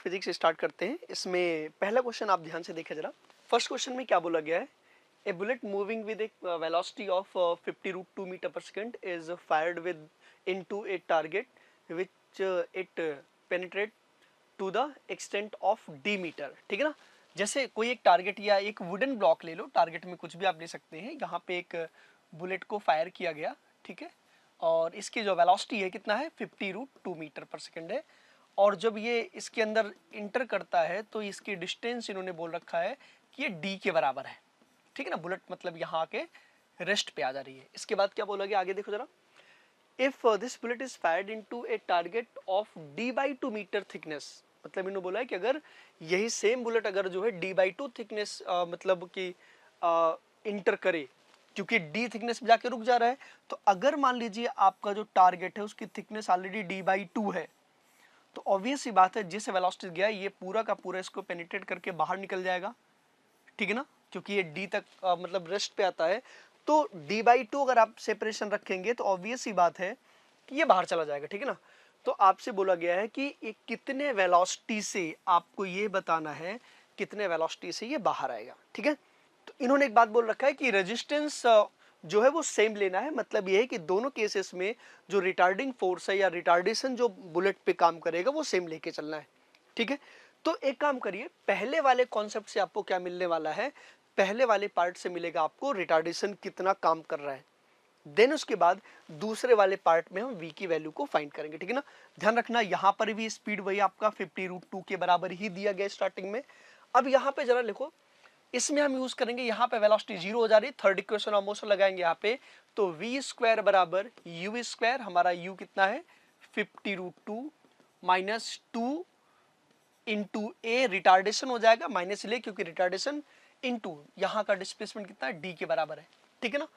Physics start करते हैं। इसमें पहला क्वेश्चन आप ध्यान से देखें जरा। फर्स्ट क्वेश्चन में क्या बोला गया है, a bullet moving with a velocity of 50√2 metre per second is fired with into a target which it penetrate to the extent of D metre. ठीक है ना, जैसे कोई एक टारगेट या एक वुडन ब्लॉक ले लो, टारगेट में कुछ भी आप ले सकते हैं। यहाँ पे एक बुलेट को फायर किया गया, ठीक है, और इसकी जो वेलोसिटी है कितना है, 50√2 मीटर पर सेकेंड है। और जब ये इसके अंदर इंटर करता है तो इसकी डिस्टेंस इन्होंने बोल रखा है कि ये डी के बराबर है। ठीक है ना, बुलेट मतलब यहाँ के रेस्ट पे आ जा रही है। इसके बाद क्या बोला गया, आगे देखो जरा। If this bullet is fired into a target of d/2 metre thickness, मतलब इन्होंने बोला है कि अगर यही सेम बुलेट अगर जो है d/2 थिकनेस मतलब कि इंटर करे, क्योंकि d थिकनेस पे जाके रुक जा रहा है, तो अगर मान लीजिए आपका जो टारगेट है उसकी थिकनेस ऑलरेडी d/2 है, तो ऑब्वियस सी बात है जिस वेलोसिटी गया ये पूरा का पूरा इसको पेनिट्रेट करके बाहर निकल जाएगा। ठीक है ना, क्योंकि ये डी तक मतलब रेस्ट पे आता है, तो d/2 अगर आप सेपरेशन रखेंगे तो ऑब्वियस सी बात है कि ये बाहर चला जाएगा। ठीक है ना, तो आपसे बोला गया है कि ये कितने वेलोसिटी से, आपको ये बताना है कितने वेलोसिटी से ये बाहर आएगा। ठीक है, तो इन्होंने एक बात बोल रखा है कि रेजिस्टेंस जो है वो सेम लेना है। मतलब ये है कि दोनों केसेस में जो रिटार्डिंग फोर्स है या रिटार्डेशन जो बुलेट पे काम करेगा वो सेम लेके चलना है। ठीक है, तो एक काम करिए, पहले वाले कॉन्सेप्ट से आपको क्या मिलने वाला है, पहले वाले पार्ट से मिलेगा आपको रिटार्डेशन कितना काम कर रहा है, देन उसके बाद दूसरे वाले पार्ट में हम v की वैल्यू को फाइंड करेंगे। ठीक है ना, ध्यान रखना यहाँ पर भी स्पीड वही आपका 50√2 के बराबर ही दिया गया स्टार्टिंग में। अब यहाँ पे जरा लिखो, इसमें हम यूज करेंगे, यहाँ पे वेलोसिटी 0 हो जा रही है, थर्ड इक्वेशन ऑफ मोशन लगाएंगे यहाँ पे, तो v स्क्वायर बराबर u स्क्वायर, हमारा u कितना है 50√2 माइनस 2 इंटू ए, रिटार्डेशन हो जाएगा माइनस ले, क्योंकि रिटार्डेशन इंटू यहाँ का डिस्प्लेसमेंट कितना है डी के बराबर है। ठीक है ना,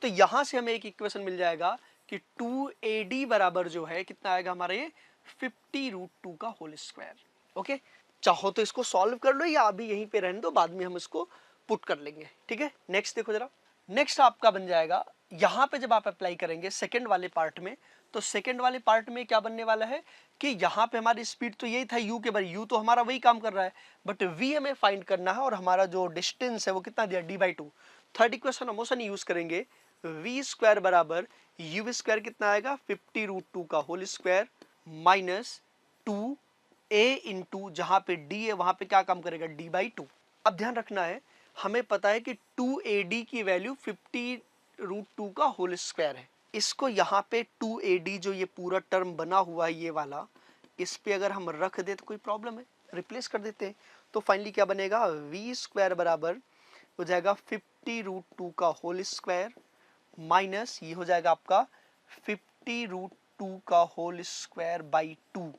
तो यहां से हमें एक इक्वेशन मिल जाएगा कि 2AD बराबर जो है कितना आएगा हमारा ये 50√2 का होल स्क्वायर। ओके, चाहो तो इसको सॉल्व कर लो या अभी यहीं पे रहने दो, बाद में हम इसको पुट कर लेंगे। ठीक है, नेक्स्ट देखो जरा। नेक्स्ट आपका बन जाएगा, यहां पे जब आप अप्लाई करेंगे सेकंड वाले पार्ट में, तो सेकंड वाले पार्ट में क्या बनने वाला है कि यहाँ पे हमारी स्पीड तो यही था u के बराबर, u तो हमारा वही काम कर रहा है, बट v हमें फाइंड करना है और हमारा जो डिस्टेंस है वो कितना दिया d/2। Third equation motion use करेंगे, v स्क्वायर बराबर u स्क्वायर कितना आएगा 50√2 का whole square minus 2a into जहां पे d है वहां पे क्या काम करेगा d/2। अब ध्यान रखना है, हमें पता है कि 2AD की वैल्यू 50√2 का होल स्क्वायर है। इसको यहाँ पे 2AD जो ये पूरा टर्म बना हुआ है ये वाला, इस पे अगर हम रख दे तो कोई प्रॉब्लम है, रिप्लेस कर देते हैं। तो फाइनली क्या बनेगा, v स्क्वायर बराबर हो जाएगा 50√2 का होल स्क्वायर माइनस ये हो जाएगा आपका 50√2 का होल स्क्वायर बाई 2।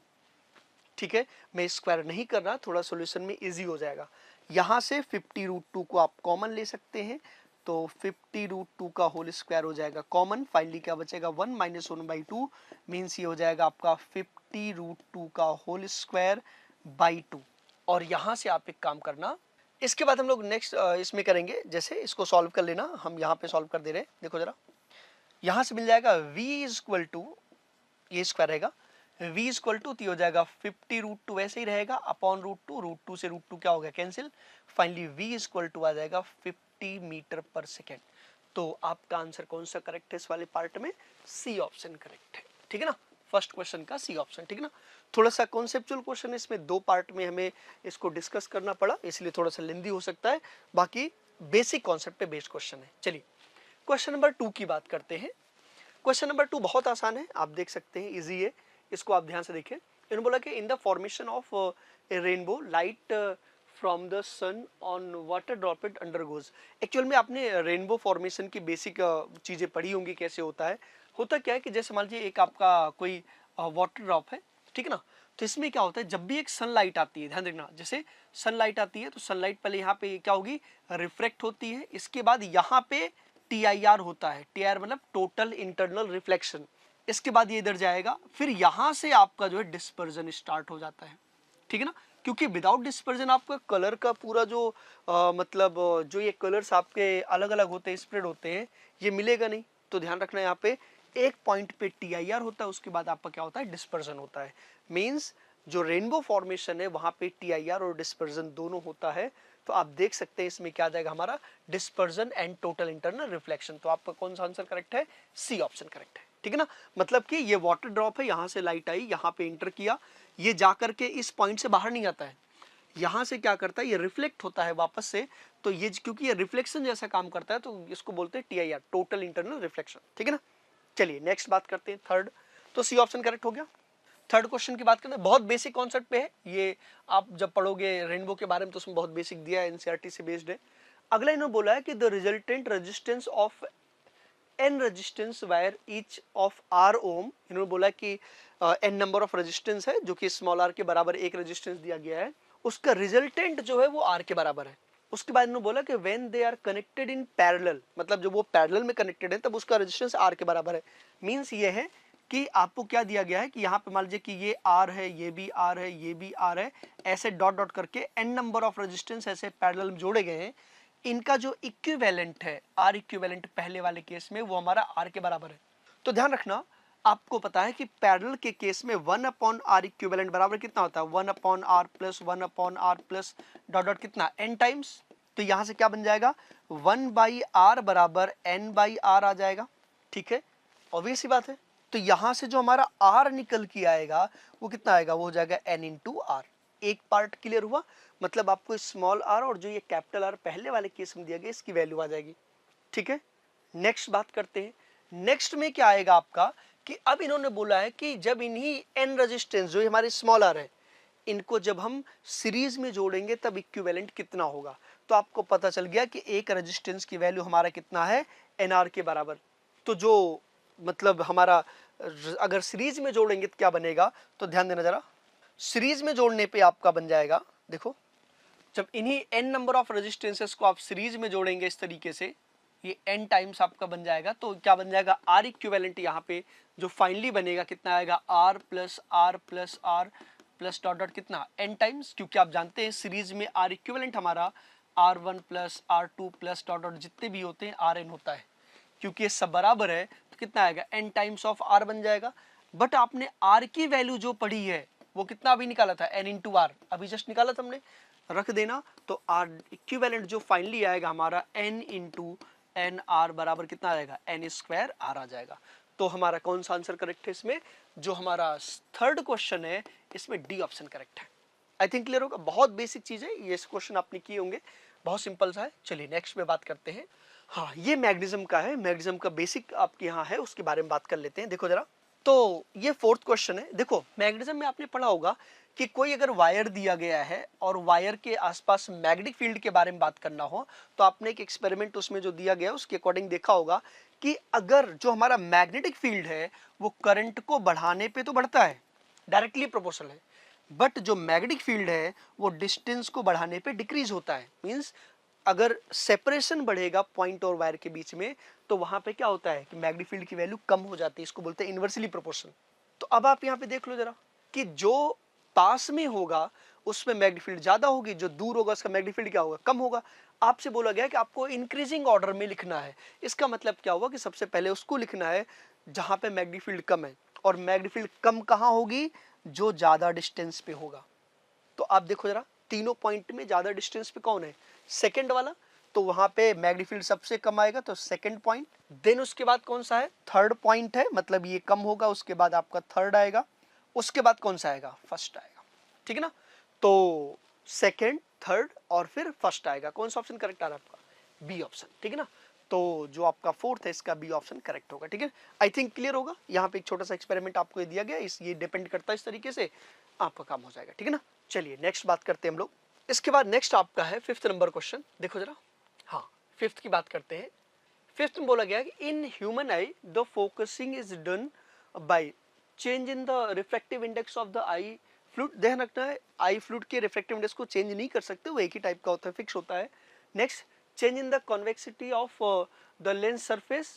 ठीक है, मैं स्क्वायर नहीं कर रहा, थोड़ा सॉल्यूशन में इजी हो जाएगा। यहां से 50√2 को आप कॉमन ले सकते हैं, तो 50√2 का होल स्क्वायर हो जाएगा कॉमन, फाइनली क्या बचेगा 1 माइनस 1/2 मीन्स ये हो जाएगा आपका 50√2 का होल स्क्वायर बाई 2। और यहां से आप एक काम करना, इसके बाद हम लोग नेक्स्ट इसमें करेंगे, जैसे इसको सॉल्व कर लेना, हम यहाँ पे सॉल्व कर दे रहे हैं। देखो जरा, यहां से मिल जाएगा v इक्वल टू, ये स्क्वायर रहेगा, v इक्वल टू हो जाएगा 50√2 वैसे ही रहेगा अपॉन √2, √2 से √2 क्या हो गया cancel, finally v equal to आ जाएगा 50 मीटर पर सेकेंड। तो आपका आंसर कौन सा करेक्ट है इस वाले पार्ट में, सी ऑप्शन करेक्ट है। ठीक है ना, फर्स्ट क्वेश्चन का सी ऑप्शन। ठीक है ना, थोड़ा सा कॉन्सेप्चुअल क्वेश्चन है, इसमें दो पार्ट में हमें इसको डिस्कस करना पड़ा, इसलिए थोड़ा सा लेंदी हो सकता है, बाकी बेसिक कॉन्सेप्ट पे बेस्ड क्वेश्चन है। चलिए क्वेश्चन नंबर 2 की बात करते हैं। क्वेश्चन नंबर 2 बहुत आसान है, आप देख सकते हैं, इजी है, इसको आप ध्यान से देखें। इन्होंने बोला कि in the formation of a rainbow light from the sun on water droplet undergoes. Actual में आपने रेनबो फॉर्मेशन की बेसिक चीज़ें पढ़ी होंगी, कैसे होता है। होता क्या है कि जैसे मान लीजिए एक आपका कोई वाटर ड्रॉप है, ठीक है ना, तो इसमें क्या होता है जब भी एक सनलाइट आती है, ध्यान रखना, जैसे सनलाइट आती है तो सनलाइट पहले यहाँ पे क्या होगी, रिफ्लेक्ट होती है, इसके बाद यहाँ पे TIR होता है, TIR मतलब टोटल इंटरनल रिफ्लेक्शन, इसके बाद ये इधर जाएगा, फिर यहां से आपका जो है डिस्पर्जन स्टार्ट हो जाता है। ठीक है ना, क्योंकि विदाउट डिस्पर्जन आपका कलर का पूरा जो मतलब जो ये कलर्स आपके अलग अलग होते हैं, स्प्रेड होते हैं, ये मिलेगा नहीं। तो ध्यान रखना, यहाँ पे एक पॉइंट पे TIR होता है, उसके बाद आपका क्या होता है डिस्पर्जन होता है। मीन्स जो रेनबो फॉर्मेशन है वहां पे TIR और डिस्पर्जन दोनों होता है। तो आप देख सकते हैं इसमें क्या आ जाएगा हमारा, dispersion and total internal reflection. तो आपका कौन सा आंसर करेक्ट है, सी ऑप्शन करेक्ट है, ठीक है ना। मतलब कि ये वाटर ड्रॉप है, यहां से लाइट आई, यहाँ पे इंटर किया, ये जाकर के इस पॉइंट से बाहर नहीं आता है, यहां से क्या करता है, ये रिफ्लेक्ट होता है वापस से। तो ये क्योंकि ये रिफ्लेक्शन जैसा काम करता है तो इसको बोलते हैं TIR, टोटल इंटरनल रिफ्लेक्शन, ठीक है ना। चलिए नेक्स्ट बात करते हैं, थर्ड। तो सी ऑप्शन करेक्ट हो गया। थर्ड क्वेश्चन की बात करते हैं, बहुत बेसिक कॉन्सेप्ट पे है ये, आप जब पढ़ोगे रेनबो के बारे में तो उसमें बहुत बेसिक दिया है, NCERT से बेस्ड है। अगला इन्होंने बोला है कि the resultant resistance of n resistance wire each of r ओम। इन्होंने बोला कि n नंबर ऑफ रेजिस्टेंस है जो कि स्मॉल r के बराबर एक रेजिस्टेंस दिया गया है, उसका रिजल्टेंट जो है वो r के बराबर है। उसके बाद इन्होंने बोला कि when they are connected in parallel, मतलब जब वो पैरेलल में कनेक्टेड है तब उसका रेजिस्टेंस r के बराबर है। मींस ये है कि आपको क्या दिया गया है कि यहाँ पे मान लीजिए कि ये R है, ये भी R है, ये भी R है, ऐसे डॉट डॉट करके n नंबर ऑफ रेजिस्टेंस ऐसे पैरेलल में जोड़े गए हैं। इनका जो इक्विवेलेंट है, R इक्विवेलेंट पहले वाले केस में, वो हमारा R के बराबर है। तो ध्यान रखना, आपको पता है कि पैरेलल के केस में 1/r इक्विवेलेंट बराबर कितना होता है, 1/r plus 1/r plus dot dot कितना, n टाइम्स। तो यहां से क्या बन जाएगा, 1/r बराबर n/r आ जाएगा, ठीक है, ऑब्वियस सी बात है। तो यहां से जो हमारा r निकल के आएगा वो कितना आएगा, वो हो जाएगा n इंटू आर। एक पार्ट क्लियर हुआ, मतलब आपको स्मॉल r और जो ये कैपिटल R पहले वाले केस में दिया गया इसकी वैल्यू आ जाएगी, ठीक है। नेक्स्ट बात करते हैं, नेक्स्ट में क्या आएगा आपका कि अब इन्होंने बोला है कि जब इन्हीं n रेजिस्टेंस जो हमारे स्मॉल r है, इनको जब हम सीरीज में जोड़ेंगे तब इक्विवेलेंट कितना होगा। तो आपको पता चल गया कि एक रेजिस्टेंस की वैल्यू हमारा कितना है, NR के बराबर। तो जो मतलब हमारा अगर सीरीज में जोड़ेंगे तो क्या बनेगा, तो ध्यान देना जरा, सीरीज में जोड़ने पे आपका बन जाएगा, देखो जब इन्हीं n नंबर ऑफ रेजिस्टेंसेस को आप सीरीज में जोड़ेंगे इस तरीके से, ये n टाइम्स आपका बन जाएगा। तो क्या बन जाएगा, R इक्विवेलेंट यहाँ पे जो फाइनली बनेगा कितना आएगा, R plus R plus R plus dot dot कितना, n टाइम्स, क्योंकि आप जानते हैं सीरीज में R इक्विवेलेंट हमारा R1 plus R2 plus dot dot जितने भी होते हैं Rn होता है। क्योंकि ये सब बराबर है तो कितना आएगा, n टाइम्स ऑफ R बन जाएगा। बट आपने R की वैल्यू जो पढ़ी है वो कितना अभी निकाला था, n इंटू आर, अभी जस्ट निकाला था हमने, रख देना। तो R इक्विवेलेंट जो फाइनली आएगा हमारा n इंटू एन आर बराबर कितना आएगा, n स्क्वायर R आ जाएगा। तो हमारा कौन सा आंसर करेक्ट है इसमें, जो हमारा थर्ड क्वेश्चन है इसमें डी ऑप्शन करेक्ट है। आई थिंक क्लियर होगा, बहुत बेसिक चीज है ये, क्वेश्चन आपने किए होंगे, बहुत सिंपल सा है। चलिए नेक्स्ट में बात करते हैं। हाँ, ये मैग्नेटिज्म का है, मैग्नेटिज्म का बेसिक आपके यहाँ है, उसके बारे में बात कर लेते हैं। देखो जरा, तो ये फोर्थ क्वेश्चन है। देखो मैग्नेटिज्म में आपने पढ़ा होगा कि कोई अगर वायर दिया गया है और वायर के आसपास मैग्नेटिक फील्ड के बारे में बात करना हो तो आपने एक एक्सपेरिमेंट उसमें जो दिया गया उसके अकॉर्डिंग देखा होगा कि अगर जो हमारा मैग्नेटिक फील्ड है वो करंट को बढ़ाने पे तो बढ़ता है, डायरेक्टली प्रोपोर्शनल है, बट जो मैग्नेटिक फील्ड है वो डिस्टेंस को बढ़ाने पे डिक्रीज होता है। मींस अगर सेपरेशन बढ़ेगा पॉइंट और वायर के बीच में तो वहां पे क्या होता है कि मैग्नेटिक फील्ड की वैल्यू कम हो जाती है, इसको बोलते हैं इनवर्सली प्रोपोर्शनल। तो अब आप यहाँ पे देख लो जरा कि जो पास में होगा उसमें मैग्नेटिक फील्ड ज्यादा होगी, जो दूर होगा उसका मैग्नेटिक फील्ड क्या होगा, कम होगा। आपसे बोला गया कि आपको इंक्रीजिंग ऑर्डर में लिखना है। इसका मतलब क्या हुआ कि सबसे पहले उसको लिखना है जहां पे मैग्नेटिक फील्ड कम है, और मैग्नेटिक फील्ड कम कहां होगी, जो ज्यादा डिस्टेंस पे होगा। तो आप देखो जरा, तीनों पॉइंट में ज्यादा डिस्टेंस पे कौन है, सेकंड वाला, तो वहां पे मैग्नेटिक फील्ड सबसे कम आएगा, तो सेकंड पॉइंट। देन उसके बाद कौन सा है, थर्ड पॉइंट है, मतलब ये कम होगा, उसके बाद आपका थर्ड आएगा, उसके बाद कौन सा आएगा, फर्स्ट आएगा, ठीक है ना। तो सेकंड, थर्ड और फिर फर्स्ट आएगा। कौन सा ऑप्शन करेक्ट आ रहा है आपका, बी ऑप्शन, ठीक है ना। तो जो आपका फोर्थ है इसका बी ऑप्शन करेक्ट होगा, ठीक है। आई थिंक क्लियर होगा। यहाँ पे एक छोटा सा एक्सपेरिमेंट आपको दिया गया, इस ये डिपेंड करता है, इस तरीके से आपका काम हो जाएगा, ठीक है ना। चलिए नेक्स्ट बात करते हैं हम लोग। इसके बाद नेक्स्ट आपका है फिफ्थ नंबर क्वेश्चन, देखो जरा। हाँ, फिफ्थ की बात करते हैं। फिफ्थ में बोला गया कि in human I the focusing is done by change in the refractive index of the I fluid. ध्यान रखना है, आई फ्लूइड के रिफ्रैक्टिव इंडेक्स को चेंज नहीं कर सकते, वो एक ही टाइप का होता है, फिक्स होता है। Next, change in the convexity of the lens surface,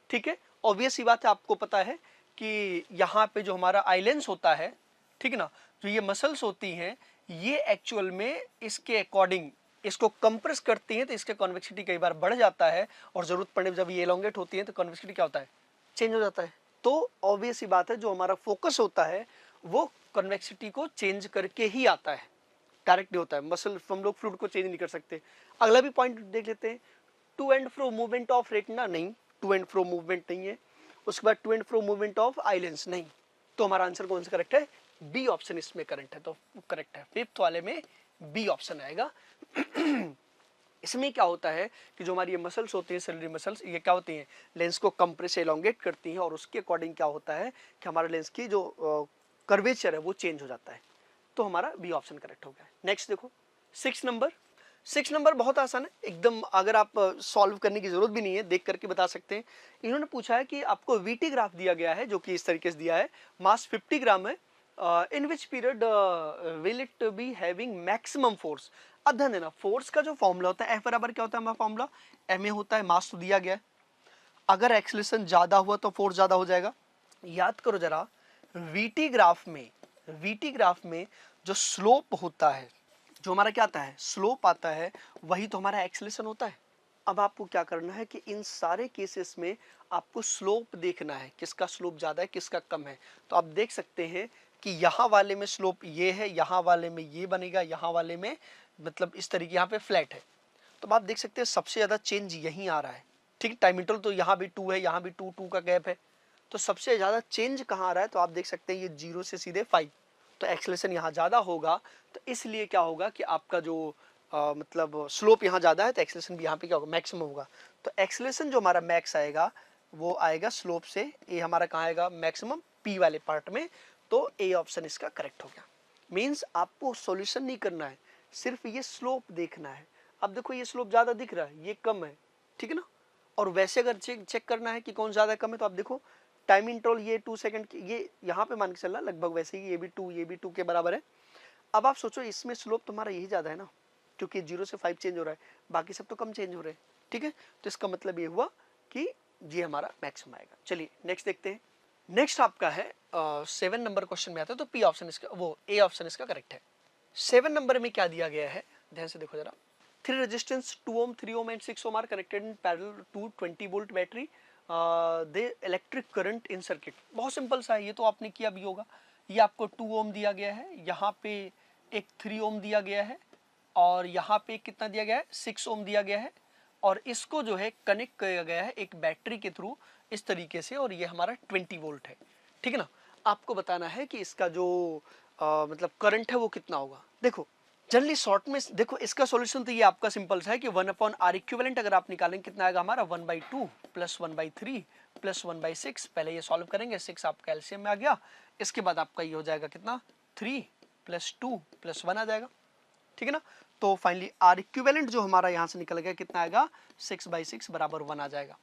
ठीक है। ऑब्वियस सी बात है, आपको पता है कि यहाँ पे जो हमारा आई लेंस होता है, ठीक है ना, जो ये मसल्स होती हैं ये एक्चुअल में इसके अकॉर्डिंग इसको कंप्रेस करती हैं, तो इसके कॉन्वेक्सिटी कई बार बढ़ जाता है, और जरूरत पड़ने पर जब ये एलोंगेट होती है तो कॉन्वेक्सिटी क्या होता है, चेंज हो जाता है। तो ऑब्वियस सी बात है, जो हमारा फोकस होता है वो कन्वेक्सिटी को चेंज करके ही आता है, डायरेक्ट नहीं होता है। मसल हम लोग फ्लूइड को चेंज नहीं कर सकते। अगला भी पॉइंट देख लेते हैं, to and fro movement of retina, नहीं, टू एंड फ्रो मूवमेंट नहीं है। उसके बाद to and fro movement of eye lens, नहीं। तो हमारा आंसर कौन सा करेक्ट है? बी ऑप्शन इसमें करेक्ट है, तो करेक्ट है, फिफ्थ वाले में बी ऑप्शन आएगा। इसमें क्या होता है कि जो हमारी ये मसल्स होती हैं, सेलुलर मसल्स, ये क्या होती हैं, लेंस को कंप्रेस एलोंगेट करती हैं, और उसके अकॉर्डिंग क्या होता है कि हमारे लेंस की जो कर्वेचर है वो चेंज हो जाता है। तो हमारा बी ऑप्शन करेक्ट हो गया। नेक्स्ट देखो 6 नंबर। 6 नंबर बहुत आसान है एकदम, अगर आप सॉल्व करने की जरूरत भी नहीं है, देख करके बता सकते हैं। इन्होंने पूछा है कि आपको वीटी ग्राफ दिया गया है, जो कि इस तरीके से दिया है, मास 50 ग्राम है, in which period will it be having maximum force. अब ध्यान देना, फोर्स का जो फॉर्मूला होता है, एफ बराबर क्या होता है हमारा फॉर्मूला, एम ए होता है, मास तो दिया गया है, अगर एक्सेलरेशन ज्यादा हुआ तो फोर्स ज्यादा हो जाएगा। याद करो जरा, वीटी ग्राफ में जो स्लोप होता है, जो हमारा क्या आता है, स्लोप आता है, वही तो हमारा एक्सेलरेशन होता है। अब आपको क्या करना है कि इन सारे केसेस में आपको स्लोप देखना है, किसका स्लोप ज्यादा है किसका कम है। तो आप देख सकते हैं कि यहाँ वाले में स्लोप ये है, यहाँ वाले में ये बनेगा, यहाँ वाले में मतलब इस तरीके, यहाँ पे फ्लैट है। तो आप देख सकते हैं सबसे ज्यादा चेंज यहीं आ रहा है, ठीक। टाइम इंटरवल तो यहाँ भी 2 है, यहाँ भी 2 का गैप है, तो सबसे ज्यादा चेंज कहाँ आ रहा है, तो आप देख सकते हैं ये 0 से सीधे 5, तो एक्सेलरेशन यहाँ ज्यादा होगा। तो इसलिए क्या होगा कि आपका जो मतलब स्लोप यहाँ ज्यादा है, तो एक्सेलरेशन भी यहाँ पे क्या होगा, मैक्सिमम होगा। तो एक्सेलरेशन जो हमारा मैक्स आएगा वो आएगा स्लोप से, ये हमारा कहाँ आएगा, मैक्सिमम पी वाले पार्ट में। तो ए ऑप्शन इसका करेक्ट हो गया। मीन्स आपको सॉल्यूशन नहीं करना है, सिर्फ ये स्लोप देखना है। अब देखो ये स्लोप ज्यादा दिख रहा है, ये कम है, ठीक है ना। और वैसे अगर चेक करना है कि कौन ज्यादा कम है, तो आप देखो टाइम इंटरवल ये 2 सेकंड की, ये यहाँ पे मान के चल रहा लगभग वैसे ही, ये भी 2, ये भी 2 के बराबर है। अब आप सोचो इसमें स्लोप तुम्हारा यही ज्यादा है ना, क्योंकि 0 से 5 चेंज हो रहा है, बाकी सब तो कम चेंज हो रहे हैं, ठीक है। तो इसका मतलब ये हुआ कि ये हमारा मैक्सिमम आएगा। चलिए नेक्स्ट देखते हैं। नेक्स्ट आपका है 7 नंबर क्वेश्चन में आता है, तो पी ऑप्शन इसका, वो ए ऑप्शन इसका करेक्ट है। 7 नंबर में क्या दिया गया है, ध्यान से देखो जरा। 3 resistance 2 ohm, 3 ohm and 6 ohm are connected in parallel to 20 volt battery. The electric current in circuit. बहुत सिंपल सा है, ये तो आपने किया भी होगा। ये आपको 2 ohm दिया गया है, यहाँ पे एक 3 ohm दिया गया है, और यहाँ पे कितना दिया गया है, 6 ohm दिया गया है, और इसको जो है कनेक्ट किया गया है एक बैटरी के थ्रू इस तरीके से, और ये हमारा 20 वोल्ट है, ठीक है ना। आपको बताना है कि इसका जो मतलब करंट है वो कितना होगा। देखो जनरली शॉर्ट में देखो, इसका सॉल्यूशन तो ये आपका सिंपल सा है कि 1/R इक्विवेलेंट अगर आप निकालेंगे कितना आएगा हमारा, 1/2 प्लस 1/3 प्लस 1/6। पहले ये सॉल्व करेंगे, 6 आपका एलसीएम में आ गया, इसके बाद आपका ये हो जाएगा कितना, 3 प्लस 2 प्लस 1 आ जाएगा, ठीक है ना। तो फाइनली आर इक्विवेलेंट जो हमारा यहाँ से निकल गया कितना आएगा, 6/6 बराबर 1 आ जाएगा।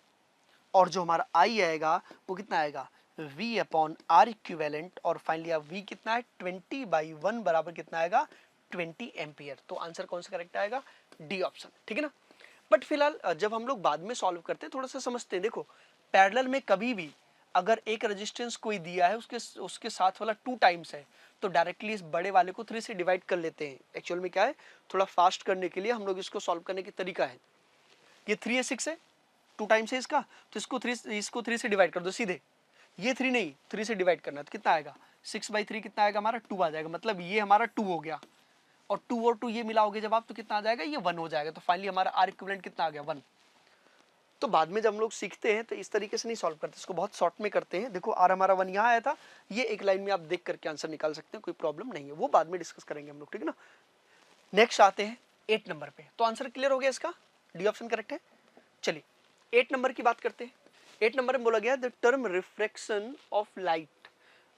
और जो हमारा आई आएगा वो कितना आएगा, V/R इक्विवेलेंट, और फाइनली अब V कितना है, 20/1 बराबर कितना आएगा, 20 एम्पियर। तो आंसर कौन सा करेक्ट आएगा, डी ऑप्शन, ठीक है ना। बट फिलहाल जब हम लोग बाद में सॉल्व करते हैं थोड़ा सा समझते हैं। देखो पैरेलल में कभी भी अगर एक रेजिस्टेंस कोई दिया है, उसके साथ वाला 2 टाइम्स है, तो डायरेक्टली इस बड़े वाले को 3 से डिवाइड कर लेते हैं। एक्चुअल में क्या है, थोड़ा फास्ट करने के लिए हम लोग इसको सॉल्व करने की तरीका है, ये 3 है 6 है, 2 टाइम्स है इसका, तो इसको 3 से डिवाइड कर दो सीधे। ये 3 नहीं, 3 से डिवाइड करना है, तो कितना आएगा, 6/3 कितना आएगा हमारा, 2 आ जाएगा। मतलब ये हमारा 2 हो गया, और 2 और 2 ये मिलाओगे जब आप, तो कितना आ जाएगा, ये 1 हो जाएगा। तो फाइनली हमारा आर इक्विवेलेंट कितना आ गया, 1। तो बाद में जब हम लोग सीखते हैं तो इस तरीके से नहीं सॉल्व करते, इसको बहुत शॉर्ट में करते हैं। देखो आर हमारा 1 यहाँ आया था, ये एक लाइन में आप देख करके आंसर निकाल सकते हैं, कोई प्रॉब्लम नहीं है, वो बाद में डिस्कस करेंगे हम लोग, ठीक है ना। नेक्स्ट आते हैं 8 नंबर पे। तो आंसर क्लियर हो गया इसका, डी ऑप्शन करेक्ट है। चलिए 8 नंबर की बात करते हैं। 8 नंबर में बोला गया the term refraction of light.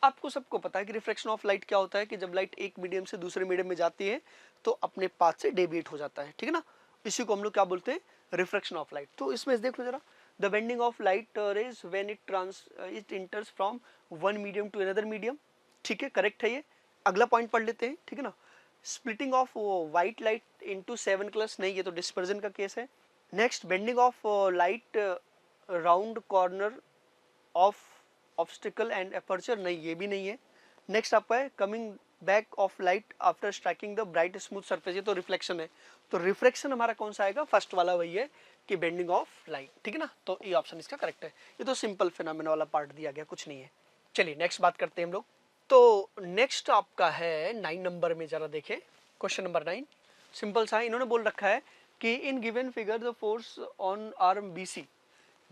आपको सबको पता है कि रिफ्रैक्शन ऑफ लाइट क्या होता है, कि जब लाइट एक मीडियम से दूसरे मीडियम में जाती है तो अपने पाथ से डेविएट हो जाता है, ठीक है ना। इसी को हम लोग क्या बोलते हैं, रिफ्रैक्शन ऑफ लाइट। तो इसमें देख लो जरा, the bending of light rays when it enters from one medium to another medium, ठीक है, करेक्ट है ये। अगला पॉइंट पढ़ लेते हैं, ठीक है ना। Splitting of white light into 7 क्लस, नहीं ये तो डिस्पर्जन का केस है। Next bending of light round corner of obstacle and aperture, नहीं ये भी नहीं है। नेक्स्ट आपका है coming back of light after striking the bright smooth surface, ये तो रिफ्लेक्शन है। तो रिफ्लेक्शन हमारा कौन सा आएगा, फर्स्ट वाला वही है कि बेंडिंग ऑफ लाइट, ठीक है ना। तो ये ऑप्शन इसका करेक्ट है। ये तो सिंपल फिनोमेना वाला पार्ट दिया गया, कुछ नहीं है। चलिए नेक्स्ट बात करते हैं हम लोग। तो नेक्स्ट आपका है 9 नंबर में, जरा देखें क्वेश्चन नंबर 9। सिंपल सा इन्होंने बोल रखा है कि in given figure the force on arm BC,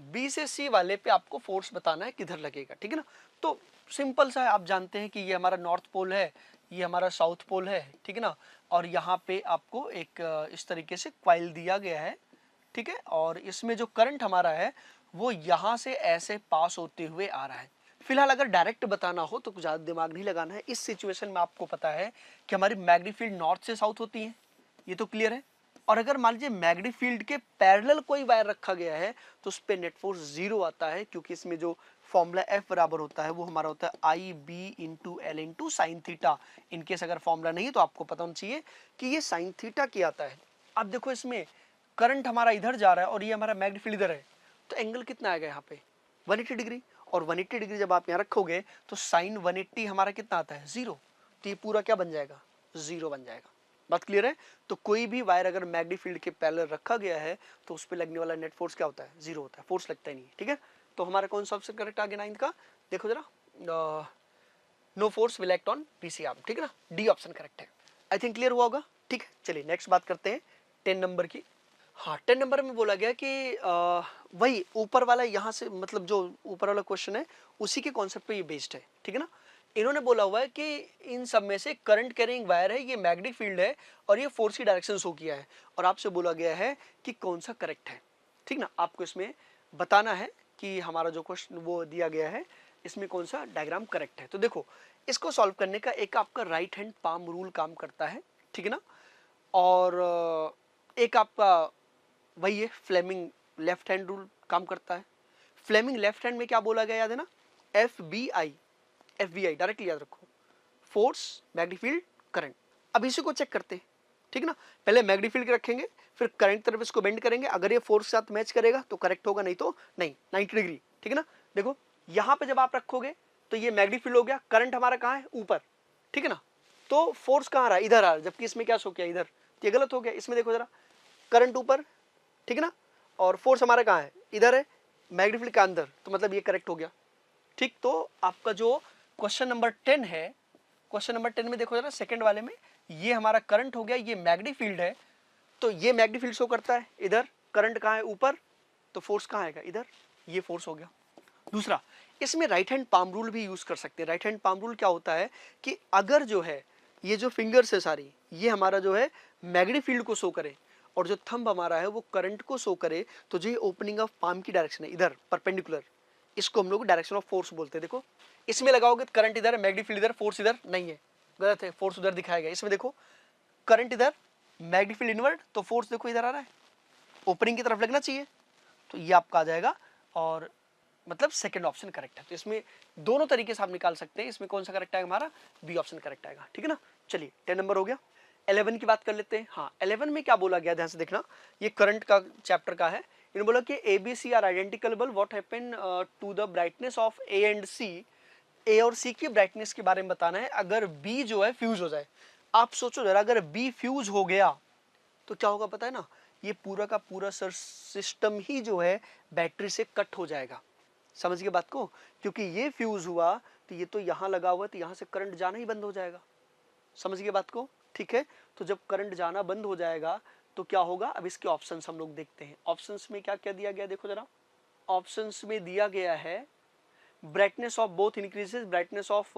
B से सी वाले पे आपको फोर्स बताना है किधर लगेगा, ठीक है ना। तो सिंपल सा है, आप जानते हैं कि ये हमारा नॉर्थ पोल है, ये हमारा साउथ पोल है, ठीक है ना। और यहाँ पे आपको एक इस तरीके से क्वाइल दिया गया है, ठीक है। और इसमें जो करंट हमारा है वो यहाँ से ऐसे पास होते हुए आ रहा है। फिलहाल अगर डायरेक्ट बताना हो तो कुछ ज़्यादा दिमाग नहीं लगाना है। इस सिचुएशन में आपको पता है कि हमारी मैग्नेटिक फील्ड नॉर्थ से साउथ होती है, ये तो क्लियर है। और अगर मान लीजिए मैग्नेटिक फील्ड के पैरेलल कोई वायर रखा गया है तो उस पर नेट फोर्स 0 आता है, क्योंकि इसमें जो फॉर्मूला F बराबर होता है वो हमारा होता है IB into L into sine theta. In case अगर फॉर्मूला नहीं है तो आपको पता होना चाहिए कि ये साइन थीटा की आता है। अब देखो इसमें करंट हमारा इधर जा रहा है और ये हमारा मैग्नेटिक फील्ड इधर है, तो एंगल कितना आएगा यहाँ पे 180 डिग्री। और 180 डिग्री जब आप यहाँ रखोगे तो साइन 180 हमारा कितना आता है 0, तो ये पूरा क्या बन जाएगा 0 बन जाएगा। बात क्लियर है। तो कोई भी वायर अगर मैग्नेटिक फील्ड के पैरेलल रखा गया है तो उस पर लगने वाला नेट फोर्स क्या होता है 0 होता है, फोर्स लगता ही नहीं, ठीक है। तो हमारा कौन सा ऑप्शन करेक्ट आ गया 9 का, देखो जरा, no force will act on BC arm, ठीक है ना, डी ऑप्शन करेक्ट है। आई थिंक क्लियर हुआ होगा, ठीक है। चलिए नेक्स्ट बात करते हैं 10 नंबर की। हाँ 10 नंबर में बोला गया कि वही ऊपर वाला यहाँ से, मतलब जो ऊपर वाला क्वेश्चन है उसी के कॉन्सेप्ट पे ये बेस्ड है, ठीक है ना। इन्होंने बोला हुआ है कि इन सब में से करंट कैरिंग वायर है, ये मैग्नेटिक फील्ड है और ये फोर्स की डायरेक्शन शो किया है, और आपसे बोला गया है कि कौन सा करेक्ट है, ठीक ना। आपको इसमें बताना है कि हमारा जो क्वेश्चन वो दिया गया है इसमें कौन सा डायग्राम करेक्ट है। तो देखो इसको सॉल्व करने का एक आपका राइट हैंड पाम रूल काम करता है, ठीक है ना। और एक आपका वही है फ्लेमिंग लेफ्ट हैंड रूल काम करता है। फ्लेमिंग लेफ्ट हैंड में क्या बोला गया याद है ना, FBI डायरेक्टली याद रखो, फोर्स मैग्नेटिक फील्ड करंट। अब इसी को चेक करते हैं, ठीक है ना। पहले मैग्नेटिक फील्ड रखेंगे, फिर करंट तरफ इसको बेंड करेंगे, अगर ये फोर्स के साथ मैच करेगा तो करेक्ट होगा, नहीं तो नहीं, 90 डिग्री, ठीक है ना। देखो यहाँ पे जब आप रखोगे तो ये मैग्नेटिक फील्ड हो गया, करंट हमारा कहाँ है ऊपर, ठीक है ना। तो फोर्स कहाँ आ रहा है इधर आ रहा है, जबकि इसमें क्या शो किया इधर, ये गलत हो गया। इसमें देखो जरा, करंट ऊपर, ठीक है ना, और फोर्स हमारा कहाँ है इधर है, मैग्नेटिक फील्ड के अंदर, तो मतलब ये करेक्ट हो गया, ठीक। तो आपका जो क्वेश्चन नंबर 10 है, क्वेश्चन नंबर 10 में देखो जरा सेकंड वाले में, ये हमारा करंट हो गया, ये मैग्नेटिक फील्ड है, तो ये मैग्नेटिक फील्ड शो करता है इधर, करंट कहाँ है ऊपर, तो फोर्स कहाँ आएगा इधर, ये फोर्स हो गया। दूसरा, इसमें राइट हैंड पाम रूल भी यूज कर सकते हैं। राइट हैंड पाम रूल क्या होता है कि अगर जो है ये जो फिंगर्स है सारी, ये हमारा जो है मैग्नेटिक फील्ड को शो करे और जो थंब हमारा है वो करंट को शो करे, तो जो ओपनिंग ऑफ पाम की डायरेक्शन है इधर परपेंडिकुलर, इसको हम लोग डायरेक्शन ऑफ फोर्स बोलते हैं। देखो इसमें लगाओगे तो करंट इधर है, मैग्नेटिक फील्ड इधर, फोर्स इधर नहीं है, गलत है, फोर्स उधर दिखाया गया। इसमें देखो करंट इधर, मैग्नेटिक फील्ड इनवर्ड, तो फोर्स देखो इधर आ रहा है, ओपनिंग की तरफ लगना चाहिए, तो ये आपका आ जाएगा, और मतलब सेकंड ऑप्शन करेक्ट है। तो इसमें दोनों तरीके से आप निकाल सकते हैं, इसमें कौन सा करेक्ट आएगा हमारा, बी ऑप्शन करेक्ट आएगा, ठीक है ना। चलिए 10 नंबर हो गया। 11 की बात कर लेते हैं। हाँ 11 में क्या बोला गया, ध्यान से देखना, ये करंट का चैप्टर का है। इन्होंने बोला कि ABC are identical, what happen to the brightness of A and C, A और C की ब्राइटनेस के बारे में बताना है अगर B जो है फ्यूज हो जाए। आप सोचो जरा, अगर B फ्यूज हो गया तो क्या होगा पता है ना, ये पूरा का पूरा सर सिस्टम ही जो है बैटरी से कट हो जाएगा। समझ गए बात को, क्योंकि ये फ्यूज हुआ तो ये तो यहाँ लगा हुआ है, तो यहाँ से करंट जाना ही बंद हो जाएगा। समझ गए बात को, ठीक है। तो जब करंट जाना बंद हो जाएगा तो क्या होगा, अब इसके ऑप्शंस हम लोग देखते हैं। ऑप्शंस में क्या क्या दिया गया देखो जरा, ऑप्शंस में दिया गया है brightness of both increases, brightness of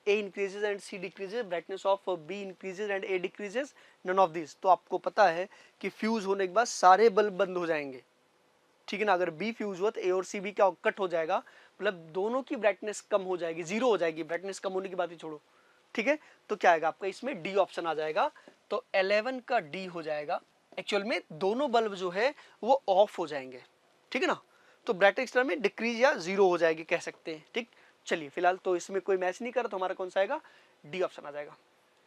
A increases and C decreases, brightness of B increases and A decreases, none of these। तो आपको पता है कि फ्यूज होने के बाद सारे बल्ब बंद हो जाएंगे, ठीक है ना। अगर B फ्यूज हुआ तो A और C भी क्या कट हो जाएगा, मतलब दोनों की ब्राइटनेस कम हो जाएगी, 0 हो जाएगी, ब्राइटनेस कम होने की बात ही छोड़ो, ठीक है। तो क्या आएगा आपका इसमें डी ऑप्शन आ जाएगा, तो 11 का डी हो जाएगा। एक्चुअल में दोनों बल्ब जो है वो ऑफ हो जाएंगे, ठीक है ना। तो ब्राइटनेस में डिक्रीज या 0 हो जाएगी कह सकते हैं, ठीक। चलिए फिलहाल तो इसमें कोई मैच नहीं करा, तो हमारा कौन सा आएगा, डी ऑप्शन आ जाएगा,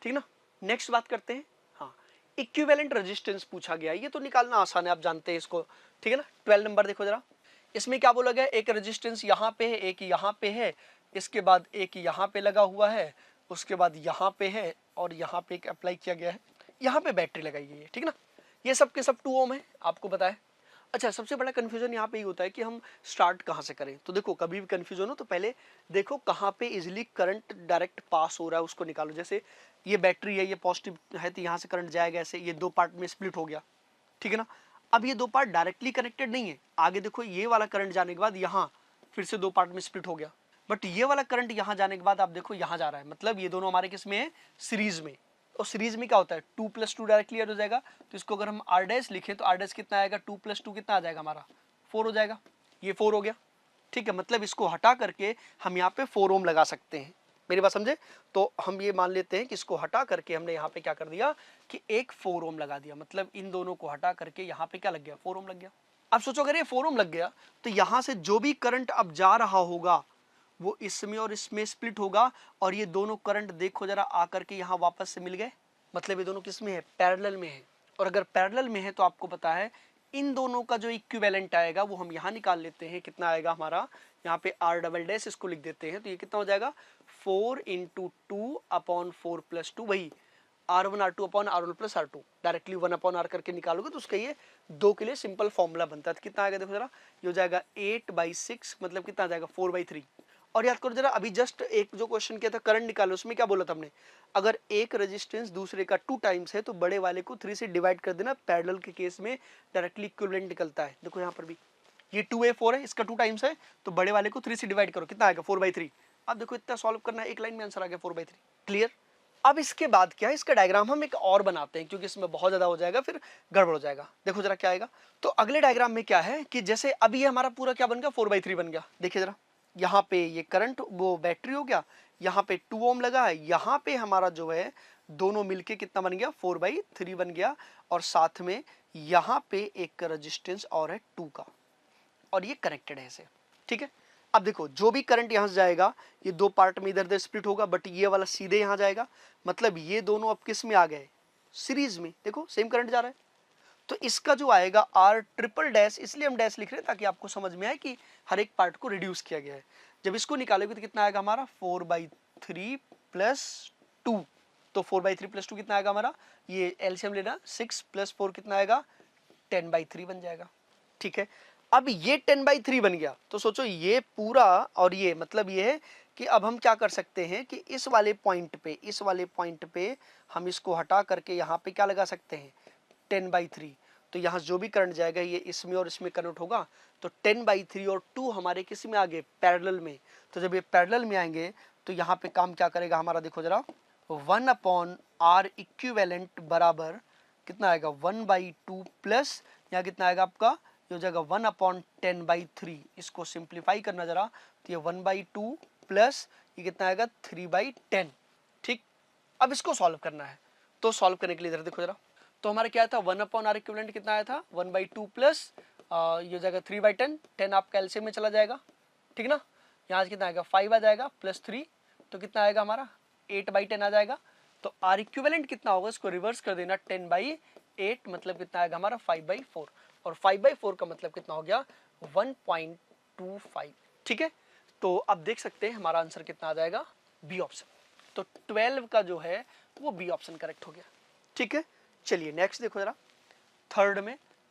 ठीक ना। नेक्स्ट बात करते हैं। हाँ इक्विवेलेंट रेजिस्टेंस पूछा गया, ये तो निकालना आसान है, आप जानते हैं इसको, ठीक है ना। 12 नंबर देखो जरा, इसमें क्या बोला गया, एक रेजिस्टेंस यहाँ पे है, एक यहाँ पे है, इसके बाद एक यहाँ पे लगा हुआ है, उसके बाद यहाँ पे है, और यहाँ पे एक अप्लाई किया गया है, यहाँ पे बैटरी लगाई गई है, ठीक है ना। ये सब के सब 2 ओम है, आपको पता है। अच्छा, सबसे बड़ा कंफ्यूजन यहाँ पे ये होता है कि हम स्टार्ट कहाँ से करें। तो देखो, कभी भी कंफ्यूजन हो तो पहले देखो कहाँ पे इजीली करंट डायरेक्ट पास हो रहा है उसको निकालो। जैसे ये बैटरी है, ये पॉजिटिव है तो यहाँ से करंट जाएगा ऐसे, ये दो पार्ट में स्प्लिट हो गया, ठीक है ना। अब ये दो पार्ट डायरेक्टली कनेक्टेड नहीं है, आगे देखो ये वाला करंट जाने के बाद यहाँ फिर से दो पार्ट में स्प्लिट हो गया, बट ये वाला करंट यहाँ जाने के बाद आप देखो यहाँ जा रहा है, मतलब ये दोनों हमारे किस में है, सीरीज में। और सीरीज में क्या होता है, 2 + 2 डायरेक्टली ऐड हो जाएगा, तो इसको अगर हम आर डैश लिखें तो आर डैश कितना आएगा, 2 + 2 कितना आ जाएगा हमारा, 4 हो जाएगा। ये 4 हो गया, ठीक है। मतलब इसको हटा करके हम यहाँ पे 4 ओम लगा सकते हैं, मेरी बात समझे। तो हम ये मान लेते हैं कि इसको हटा करके हमने यहाँ पे क्या कर दिया कि एक 4 ओम लगा दिया, मतलब इन दोनों को हटा करके यहाँ पे क्या लग गया, 4 ओम लग गया। अब सोचो अगर ये 4 ओम लग गया तो यहाँ से जो भी करंट अब जा रहा होगा वो इसमें और इसमें स्प्लिट होगा, और ये दोनों करंट देखो जरा आकर के यहाँ वापस से मिल गए, मतलब ये दोनों किस में है, पैरेलल में है। और अगर पैरेलल में है तो आपको पता है इन दोनों का जो इक्विवेलेंट आएगा वो हम यहाँ निकाल लेते हैं, कितना आएगा हमारा, यहाँ पे आर डबल डैश इसको लिख देते हैं, तो ये कितना हो जाएगा 4 × 2/4 + 2, वही R1 R2 upon R1 + R2, directly 1/R करके निकालोगे तो उसका ये 2 के लिए सिंपल फॉर्मूला बनता है। तो कितना आएगा देखो जरा, ये हो जाएगा 8/6, मतलब कितना आ जाएगा 4/3। और याद करो जरा, अभी जस्ट एक जो क्वेश्चन किया था करंट निकालो, उसमें क्या बोला था हमने, अगर एक रेजिस्टेंस दूसरे का 2 टाइम्स है तो बड़े वाले को 3 से डिवाइड कर देना, पैरेलल के केस में डायरेक्टली इक्विवेलेंट निकलता है। देखो यहाँ पर भी ये 2 है 4 है, इसका 2 टाइम्स है तो बड़े वाले को 3 से डिवाइड करो, कितना आएगा 4/3। अब देखो इतना सॉल्व करना है, एक लाइन में आंसर आ गया 4/3, क्लियर। अब इसके बाद क्या है, इसका डायग्राम हम एक और बनाते हैं क्योंकि इसमें बहुत ज्यादा हो जाएगा फिर गड़बड़ हो जाएगा। देखो जरा क्या आएगा, तो अगले डायग्राम में क्या है कि जैसे अभी ये हमारा पूरा क्या बन गया, 4/3 बन गया। देखिए जरा, यहाँ पे ये करंट वो बैटरी हो गया, यहाँ पे 2 ओम लगा है, यहाँ पे हमारा जो है दोनों मिलके कितना बन गया 4/3 बन गया, और साथ में यहाँ पे एक रेजिस्टेंस और है 2 का, और ये कनेक्टेड है ऐसे, ठीक है। अब देखो जो भी करंट यहां से जाएगा ये दो पार्ट में इधर उधर स्प्लिट होगा, बट ये वाला सीधे यहां जाएगा, मतलब ये दोनों अब किस में आ गए, सीरीज में। देखो सेम करंट जा रहा है, तो इसका जो आएगा आर ट्रिपल डैश, इसलिए हम डैश लिख रहे हैं ताकि आपको समझ में आए कि हर एक पार्ट को रिड्यूस किया गया है। जब इसको निकालोगे तो कितना आएगा हमारा 4/3 + 2, तो 4/3 + 2 कितना आएगा हमारा, ये एलसीएम लेना, 6 + 4 कितना आएगा 10/3 बन जाएगा, ठीक है। अब ये 10/3 बन गया तो सोचो ये पूरा, और ये मतलब ये है कि अब हम क्या कर सकते हैं कि इस वाले पॉइंट पे हम इसको हटा करके यहाँ पे क्या लगा सकते हैं 10/3, तो यहाँ जो भी करंट जाएगा ये इसमें और इसमें कन्वर्ट होगा, तो 10/3 और 2 हमारे किस में आ गए, पैरेलल में। तो जब ये पैरेलल में आएंगे तो यहाँ पे काम क्या करेगा हमारा, देखो जरा 1/R इक्विवेलेंट बराबर कितना आएगा 1/2 प्लस यहाँ कितना आएगा आपका, ये हो जाएगा 1/10/3। इसको सिंप्लीफाई करना जरा, तो ये 1/2 प्लस ये कितना आएगा 3/10, ठीक। अब इसको सॉल्व करना है, तो सॉल्व करने के लिए इधर देखो जरा, तो हमारा क्या था 1/R इक्विवेलेंट कितना आया था 1/2 प्लस ये हो जाएगा 3/10, 10 आपका एलसीएम में चला जाएगा, ठीक ना। यहाँ से कितना आएगा 5 आ जाएगा प्लस 3, तो कितना आएगा हमारा 8/10 आ जाएगा। तो आर इक्विवेलेंट कितना होगा, इसको रिवर्स कर देना 10/8, मतलब कितना आएगा हमारा 5/4, और 5/4 का मतलब कितना हो गया 1.25, ठीक है। तो अब देख सकते हैं हमारा आंसर कितना आ जाएगा, बी ऑप्शन। तो 12 का जो है वो बी ऑप्शन करेक्ट हो गया, ठीक है। चलिए नेक्स्ट देखो जरा,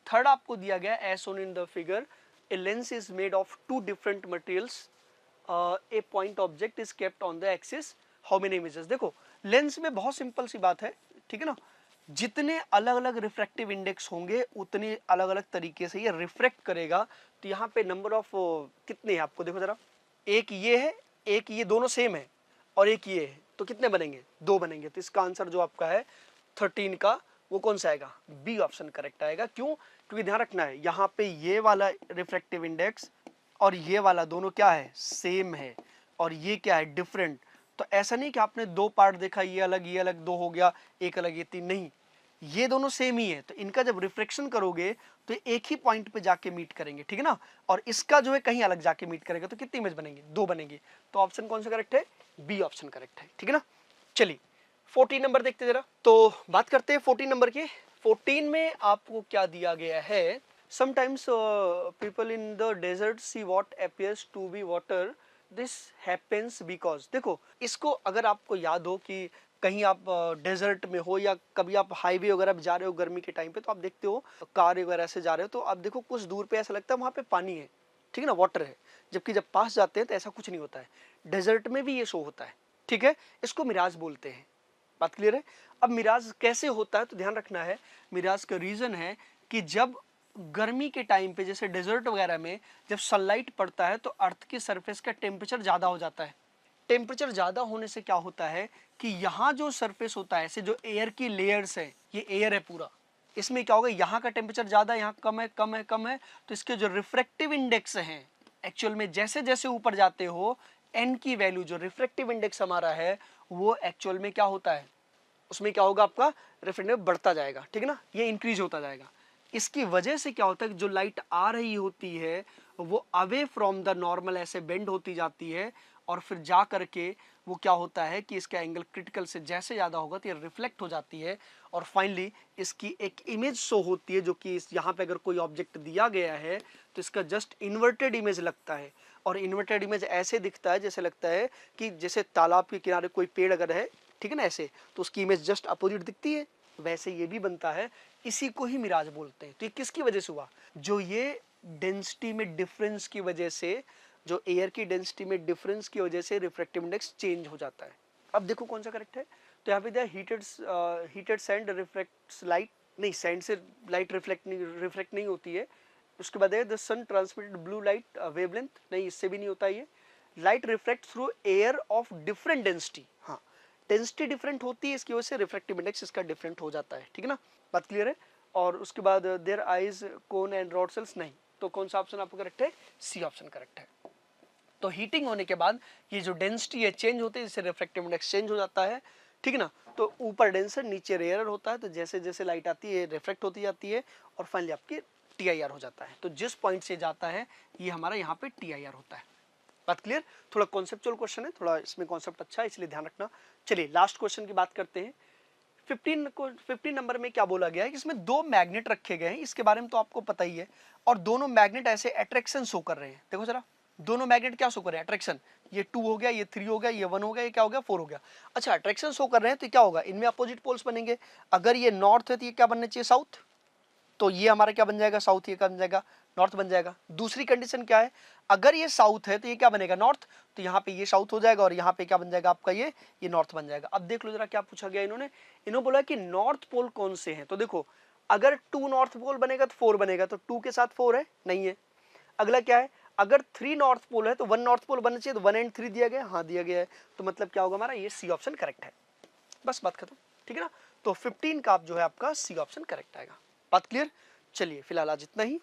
थर्ड आपको दिया गया as shown in the figure, a lens is made of 2 different materials, a point object is kept on the axis, how many images. देखो लेंस में बहुत सिंपल सी बात है, ठीक है ना, जितने अलग अलग रिफ्रैक्टिव इंडेक्स होंगे उतने अलग अलग तरीके से ये रिफ्रैक्ट करेगा। तो यहाँ पे नंबर ऑफ कितने हैं आपको देखो जरा, एक ये है, एक ये, दोनों सेम है, और एक ये है, तो कितने बनेंगे 2 बनेंगे। तो इसका आंसर जो आपका है 13 का वो कौन सा आएगा, बी ऑप्शन करेक्ट आएगा। क्यों, क्योंकि ध्यान रखना है यहाँ पे ये वाला रिफ्रैक्टिव इंडेक्स और ये वाला दोनों क्या है सेम है, और ये क्या है डिफरेंट। तो ऐसा नहीं कि आपने 2 पार्ट देखा, ये अलग 2 हो गया, एक अलग ये 3, नहीं, ये दोनों सेम ही है। तो इनका जब रिफ्लेक्शन करोगे तो एक ही पॉइंट पे जाके मीट करेंगे, ठीक है ना, और इसका जो है कहीं अलग जाके मीट करेगा, तो कितनी इमेज बनेंगे 2 बनेंगे। तो ऑप्शन कौन सा करेक्ट है, बी ऑप्शन करेक्ट है, ठीक है ना। चलिए 14 नंबर देखते जरा, तो बात करते हैं 14 नंबर की। 14 में आपको क्या दिया गया है, sometimes people in the desert see what appears to be water this happens because, देखो इसको अगर आपको याद हो कि कहीं आप डेजर्ट में हो या कभी आप हाईवे वगैरह पे जा रहे हो गर्मी के टाइम पे, तो आप देखते हो कार वगैरह से जा रहे हो तो आप देखो कुछ दूर पे ऐसा लगता है वहां पे पानी है, ठीक है ना, वाटर है, जबकि जब पास जाते हैं तो ऐसा कुछ नहीं होता है। डेजर्ट में भी ये शो होता है, ठीक है, इसको मिराज बोलते हैं। बात क्लियर है। अब मिराज कैसे होता है तो ध्यान रखना है, मिराज का रीजन है कि जब गर्मी के टाइम पे जैसे डेजर्ट वगैरह में जब सनलाइट पड़ता है तो अर्थ की सरफेस का टेम्परेचर ज़्यादा हो जाता है। टेम्परेचर ज़्यादा होने से क्या होता है कि यहाँ जो सरफेस होता है, ऐसे जो एयर की लेयर्स है, ये एयर है पूरा, इसमें क्या होगा, यहाँ का टेम्परेचर ज़्यादा, यहाँ कम है कम है कम है, तो इसके जो रिफ्रैक्टिव इंडेक्स हैं एक्चुअल में जैसे जैसे ऊपर जाते हो एन की वैल्यू, जो रिफ्रैक्टिव इंडेक्स हमारा है वो एक्चुअल में क्या होता है, उसमें क्या होगा, आपका रिफ्रैक्टिव बढ़ता जाएगा, ठीक है ना, ये इंक्रीज होता जाएगा। इसकी वजह से क्या होता है कि जो लाइट आ रही होती है वो अवे फ्रॉम द नॉर्मल ऐसे बेंड होती जाती है और फिर जा करके वो क्या होता है कि इसका एंगल क्रिटिकल से जैसे ज़्यादा होगा तो ये रिफ्लेक्ट हो जाती है और फाइनली इसकी एक इमेज शो होती है, जो कि इस यहाँ पे अगर कोई ऑब्जेक्ट दिया गया है तो इसका जस्ट इन्वर्टेड इमेज लगता है। और इन्वर्टेड इमेज ऐसे दिखता है जैसे लगता है कि जैसे तालाब के किनारे कोई पेड़ अगर है, ठीक है ना, ऐसे, तो उसकी इमेज जस्ट अपोजिट दिखती है, वैसे ये भी बनता है। इसी को ही मिराज बोलते हैं। तो ये किसकी वजह से हुआ, जो ये डेंसिटी में डिफरेंस की वजह से, जो एयर की डेंसिटी में डिफरेंस की वजह से रिफ्रैक्टिव इंडेक्स चेंज हो जाता है। अब देखो कौन सा करेक्ट है, तो यहाँ पे दिया हीटेड सैंड रिफ्लेक्ट्स लाइट, नहीं सैंड से लाइट रिफ्लेक्ट नहीं होती है। उसके बाद है the sun transmitted blue light wavelength, नहीं इससे भी नहीं होता ये। Light reflect through air of different density, हाँ डेंसिटी डिफरेंट होती है, इसकी वजह से रिफ्रैक्टिव इंडेक्स इसका डिफरेंट हो जाता है, ठीक है ना, बात क्लियर है। और उसके बाद their eyes cone and rod sales, नहीं, तो कौन सा ऑप्शन आपको करेक्ट है, सी ऑप्शन करेक्ट है। तो हीटिंग होने के बाद ये जो डेंसिटी है चेंज होती है, जिससे रिफ्रैक्टिव इंडेक्स चेंज हो जाता है, ठीक है ना। तो ऊपर डेंसर नीचे रेयर होता है, तो जैसे जैसे लाइट आती है रिफ्लेक्ट होती जाती है और फाइनली आपकी TIR हो जाता है। तो जिस पॉइंट से जाता है ये हमारा यहाँ पे TIR होता है। बात क्लियर। थोड़ा कॉन्सेप्चुअल क्वेश्चन है, थोड़ा इसमें कॉन्सेप्ट अच्छा है, इसलिए ध्यान रखना। चलिए लास्ट क्वेश्चन की बात करते हैं। 15 नंबर में क्या बोला गया है कि इसमें दो मैग्नेट रखे गए हैं, इसके बारे में तो आपको पता ही है, और दोनों मैग्नेट ऐसे अट्रैक्शन शो कर रहे हैं। देखो जरा, दोनों मैग्नेट क्या शो कर रहे हैं, अट्रैक्शन। ये 2 हो गया, ये 3 हो गया, ये 1 हो गया, ये क्या हो गया, 4 हो गया। अच्छा, अट्रैक्शन शो कर रहे हैं तो क्या होगा, इनमें अपोजिट पोल्स बनेंगे। अगर ये नॉर्थ है तो ये क्या बनना चाहिए, साउथ, तो ये हमारा क्या बन जाएगा, साउथ, ये क्या बन जाएगा, नॉर्थ बन जाएगा। दूसरी कंडीशन क्या है, अगर ये साउथ है तो ये क्या बनेगा, नॉर्थ, तो यहाँ पे ये साउथ हो जाएगा और यहाँ पे क्या बन जाएगा आपका, ये नॉर्थ बन जाएगा। अब देख लो जरा क्या पूछा गया इन्होंने बोला कि नॉर्थ पोल कौन से हैं, तो देखो अगर 2 नॉर्थ पोल बनेगा तो 4 बनेगा, तो 2 के साथ 4 है, नहीं है। अगला क्या है, अगर 3 नॉर्थ पोल है तो 1 नॉर्थ पोल बनना चाहिए, तो 1 एंड 3 दिया गया, हाँ दिया गया है, तो मतलब क्या होगा हमारा, ये सी ऑप्शन करेक्ट है। बस बात खत्म, ठीक है ना। तो 15 का आप जो है आपका सी ऑप्शन करेक्ट आएगा। बात क्लियर। चलिए फिलहाल आज इतना ही।